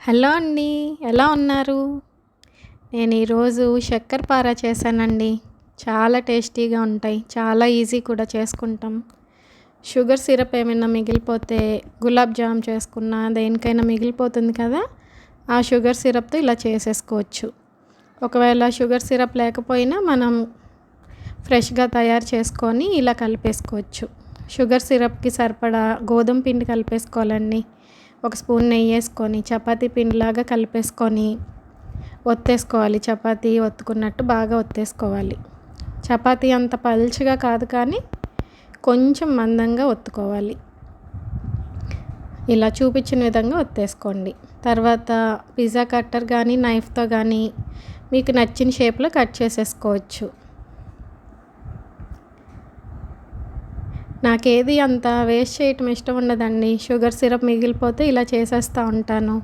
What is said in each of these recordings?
Hello అండి. ఎలా ఉన్నారు? నేను ఈరోజు షక్కరపారా చేశానండి. చాలా టేస్టీగా ఉంటాయి. చాలా ఈజీ కూడా చేసుకుంటాం. షుగర్ సిరప్ ఏమైనా మిగిలిపోతే గులాబ్ జామ్ చేసుకున్నా దేనికైనా మిగిలిపోతుంది కదా! ఆ షుగర్ సిరప్‌తో ఇలా చేసేసుకోవచ్చు. ఒకవేళ షుగర్ సిరప్ లేకపోయినా మనం ఫ్రెష్‌గా తయారు చేసుకొని ఇలా కలిపేసుకోవచ్చు. షుగర్ సిరప్‌కి సరిపడా గోధుమ పిండి కలిపేసుకోవాలండి. ఒక స్పూన్ నెయ్యేసుకొని చపాతీ పిండిలాగా కలిపేసుకొని ఒత్తేసుకోవాలి. చపాతీ ఒత్తుకున్నట్టు బాగా ఒత్తేసుకోవాలి. చపాతీ అంత పల్చగా కాదు కానీ కొంచెం మందంగా ఒత్తుకోవాలి. ఇలా చూపించిన విధంగా ఒత్తేసుకోండి. తర్వాత పిజ్జా కట్టర్ కానీ నైఫ్‌తో కానీ మీకు నచ్చిన షేప్‌లో కట్ చేసేసుకోవచ్చు. నాకేది అంత వేస్ట్ చేయటం ఇష్టం ఉండదండి. షుగర్ సిరప్ మిగిలిపోతే ఇలా చేసేస్తూ ఉంటాను.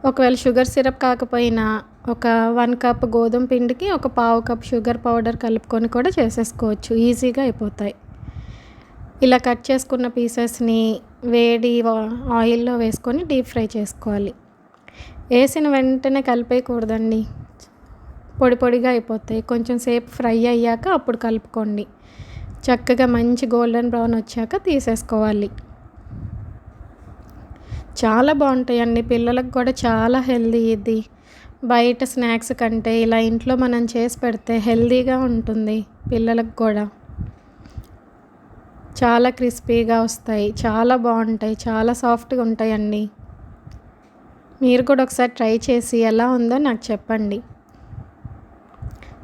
ఒకవేళ షుగర్ సిరప్ కాకపోయినా ఒక 1 కప్ గోధుమ పిండికి ఒక పావు కప్ షుగర్ పౌడర్ కలుపుకొని కూడా చేసేసుకోవచ్చు. ఈజీగా అయిపోతాయి. ఇలా కట్ చేసుకున్న పీసెస్‌ని వేడి ఆయిల్‌లో వేసుకొని డీప్ ఫ్రై చేసుకోవాలి. వేసిన వెంటనే కలిపేయకూడదండి. పొడి పొడిగా అయిపోతాయి. కొంచెం సేపు ఫ్రై అయ్యాక అప్పుడు కలుపుకోండి. చక్కగా మంచి గోల్డెన్ బ్రౌన్ వచ్చాక తీసేసుకోవాలి. చాలా బాగుంటాయండి. పిల్లలకు కూడా చాలా హెల్తీ ఇది. బయట స్నాక్స్ కంటే ఇలా ఇంట్లో మనం చేసి పెడితే హెల్తీగా ఉంటుంది పిల్లలకు కూడా. చాలా క్రిస్పీగా వస్తాయి. చాలా బాగుంటాయి. చాలా సాఫ్ట్‌గా ఉంటాయండి. మీరు కూడా ఒకసారి ట్రై చేసి ఎలా ఉందో నాకు చెప్పండి.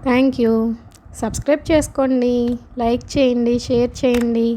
Thank you. సబ్స్క్రైబ్ చేసుకోండి, లైక్ చేయండి, షేర్ చేయండి.